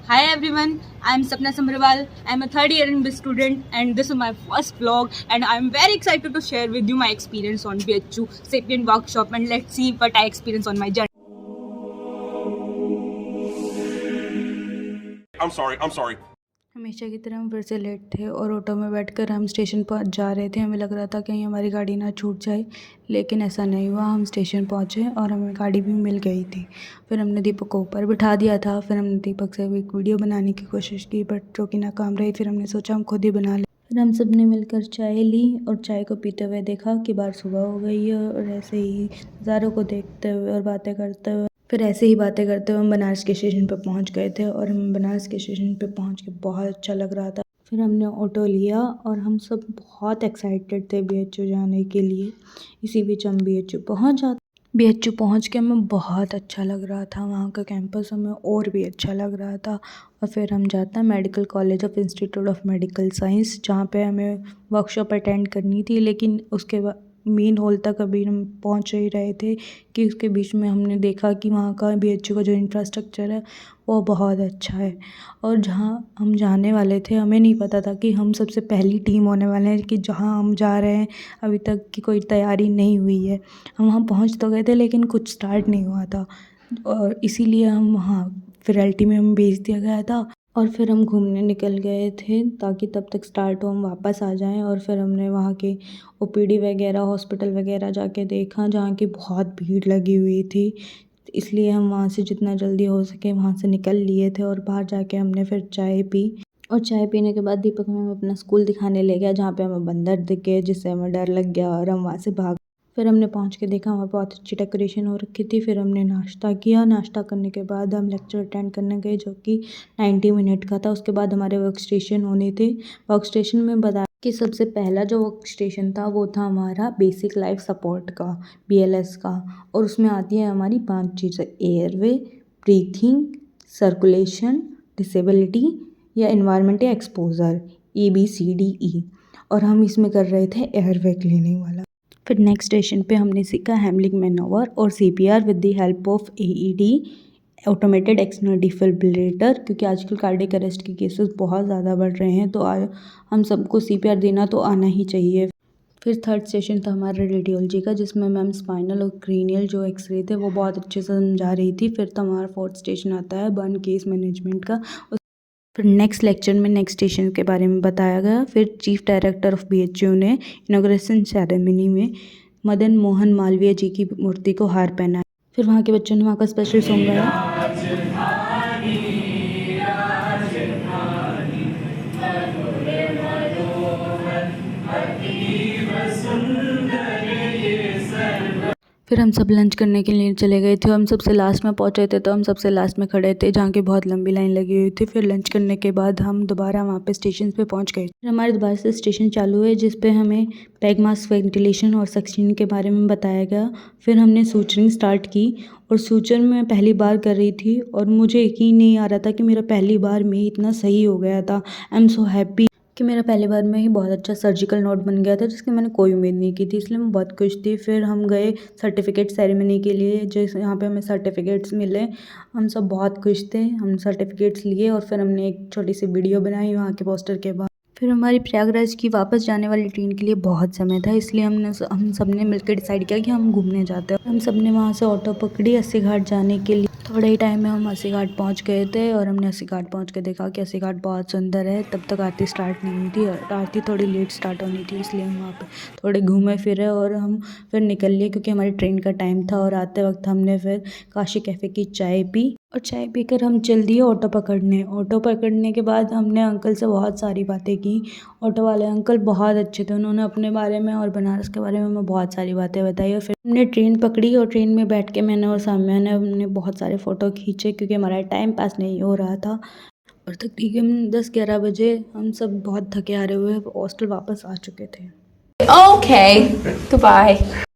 Hi everyone, I am Sapna Sambarwal. I am a third year MBA student and this is my first vlog and I am very excited to share with you my experience on BHU Sapient workshop and let's see what I experience on my journey. I'm sorry. हमेशा की तरह हम फिर से late थे और auto में बैठकर हम स्टेशन पर जा रहे थे। हमें लग रहा था कहीं हमारी गाड़ी ना छूट जाए, लेकिन ऐसा नहीं हुआ। हम स्टेशन पहुँचे और हमें गाड़ी भी मिल गई थी। फिर हमने दीपक को ऊपर बिठा दिया था। फिर हमने दीपक से एक वीडियो बनाने की कोशिश की, बट जो कि नाकाम रही। फिर हमने सोचा हम खुद ही बना लें। फिर हम सब ने मिलकर चाय ली और चाय को पीते हुए देखा कि बाहर सुबह हो गई है और ऐसे ही नज़ारों को देखते हुए और बातें करते हुए हम बनारस के स्टेशन पर पहुंच गए थे। और हम बनारस के स्टेशन पर पहुंच के बहुत अच्छा लग रहा था। फिर हमने ऑटो लिया और हम सब बहुत एक्साइटेड थे BHU जाने के लिए। इसी बीच हम BHU पहुंच के हमें बहुत अच्छा लग रहा था। वहाँ का कैंपस हमें और भी अच्छा लग रहा था। और फिर हम जाते हैं medical college of institute of medical science, जहाँ पे हमें वर्कशॉप अटेंड करनी थी। लेकिन उसके बाद मेन हॉल तक अभी हम पहुंच ही रहे थे कि उसके बीच में हमने देखा कि वहाँ का BHU का जो इंफ्रास्ट्रक्चर है वो बहुत अच्छा है। और जहाँ हम जाने वाले थे हमें नहीं पता था कि हम सबसे पहली टीम होने वाले हैं, कि जहाँ हम जा रहे हैं अभी तक की कोई तैयारी नहीं हुई है। हम वहाँ पहुँच तो गए थे लेकिन कुछ स्टार्ट नहीं हुआ था और इसीलिए हम वहाँ फिर LT में हमें भेज दिया गया था। और फिर हम घूमने निकल गए थे ताकि तब तक स्टार्ट हो हम वापस आ जाएं। और फिर हमने वहाँ के OPD वगैरह हॉस्पिटल वगैरह जाके देखा, जहाँ की बहुत भीड़ लगी हुई थी। इसलिए हम वहाँ से जितना जल्दी हो सके वहाँ से निकल लिए थे। और बाहर जाके हमने फिर चाय पी और चाय पीने के बाद दीपक हमें अपना स्कूल दिखाने ले गया, जहाँ पे हमें बंदर दिख गए जिससे हमें डर लग गया और हम वहाँ से भाग। फिर हमने पहुँच के देखा वहाँ बहुत अच्छी डेकोरेशन हो रखी थी। फिर हमने नाश्ता किया। नाश्ता करने के बाद हम लेक्चर अटेंड करने गए, जो कि 90 मिनट का था। उसके बाद हमारे वर्क स्टेशन होने थे। वर्क स्टेशन में बताया कि सबसे पहला जो वर्क स्टेशन था वो था हमारा बेसिक लाइफ सपोर्ट का, BLS का। और उसमें आती है हमारी 5 चीज़ें: एयरवे, ब्रीथिंग, सर्कुलेशन, डिसेबिलिटी या एनवायरनमेंट या एक्सपोजर, ABCDE। और हम इसमें कर रहे थे एयरवे क्लीनिंग वाला। फिर नेक्स्ट स्टेशन पे हमने सीखा हैमलिंग मैनोवर और CPR with the help of AED, automated external defibrillator, क्योंकि आजकल कार्डियक अरेस्ट के केसेस बहुत ज़्यादा बढ़ रहे हैं, तो हम सबको CPR देना तो आना ही चाहिए। फिर थर्ड स्टेशन था हमारा रेडियोलॉजी का, जिसमें मैम स्पाइनल और क्रीनियल जो एक्सरे थे वो बहुत अच्छे से समझा रही थी। फिर तो हमारा फोर्थ स्टेशन आता है बर्न केस मैनेजमेंट का। फिर नेक्स्ट लेक्चर में नेक्स्ट स्टेशन के बारे में बताया गया। फिर चीफ डायरेक्टर ऑफ BHU ने इनॉग्रेशन सेरेमनी में मदन मोहन मालवीय जी की मूर्ति को हार पहनाया। फिर वहाँ के बच्चों ने वहाँ का स्पेशल सॉन्ग गाया। फिर हम सब लंच करने के लिए चले गए थे। हम सबसे लास्ट में पहुंचे थे, तो हम सबसे लास्ट में खड़े थे जहाँ की बहुत लंबी लाइन लगी हुई थी। फिर लंच करने के बाद हम दोबारा वहाँ पे स्टेशन पे पहुंच गए। फिर हमारे दोबारा से स्टेशन चालू हुए, जिस पे हमें पैग मास्क वेंटिलेशन और सक्शन के बारे में बताया गया। फिर हमने सूचरिंग स्टार्ट की और सूचर मैं पहली बार कर रही थी और मुझे यकीन नहीं आ रहा था कि मेरा पहली बार में ही इतना सही हो गया था। आई एम सो हैप्पी कि मेरा पहली बार में ही बहुत अच्छा सर्जिकल नोट बन गया था, जिसकी मैंने कोई उम्मीद नहीं की थी, इसलिए मैं बहुत खुश थी। फिर हम गए सर्टिफिकेट सेरेमनी के लिए, जिस यहाँ पे हमें सर्टिफिकेट्स मिले। हम सब बहुत खुश थे। हम सर्टिफिकेट्स लिए और फिर हमने एक छोटी सी वीडियो बनाई वहाँ के पोस्टर के बाद। फिर हमारी प्रयागराज की वापस जाने वाली ट्रेन के लिए बहुत समय था, इसलिए हम सब ने मिलकर डिसाइड किया कि हम घूमने जाते हैं। हम सब ने वहाँ से ऑटो पकड़ी अस्सी घाट जाने के लिए। थोड़े ही टाइम में हम अस्सी घाट पहुँच गए थे और हमने अस्सी घाट पहुँच के देखा कि अस्सी घाट बहुत सुंदर है। तब तक आरती स्टार्ट नहीं हुई थी, आरती थोड़ी लेट स्टार्ट होनी थी, इसलिए हम वहाँ पे थोड़े घूमे फिरे और हम फिर निकल लिए, क्योंकि हमारी ट्रेन का टाइम था। और आते वक्त हमने फिर काशी कैफ़े की चाय पी और चाय पीकर हम चल दिए ऑटो पकड़ने के बाद हमने अंकल से बहुत सारी बातें की। ऑटो वाले अंकल बहुत अच्छे थे, उन्होंने अपने बारे में और बनारस के बारे में हमें बहुत सारी बातें बताई। और फिर हमने ट्रेन पकड़ी और ट्रेन में बैठ के मैंने और साम्या ने हमने बहुत सारे फ़ोटो खींचे, क्योंकि हमारा टाइम पास नहीं हो रहा था। और तकरीबन 10-11 बजे हम सब बहुत थके हारे हुए हॉस्टल वापस आ चुके थे। Okay, goodbye.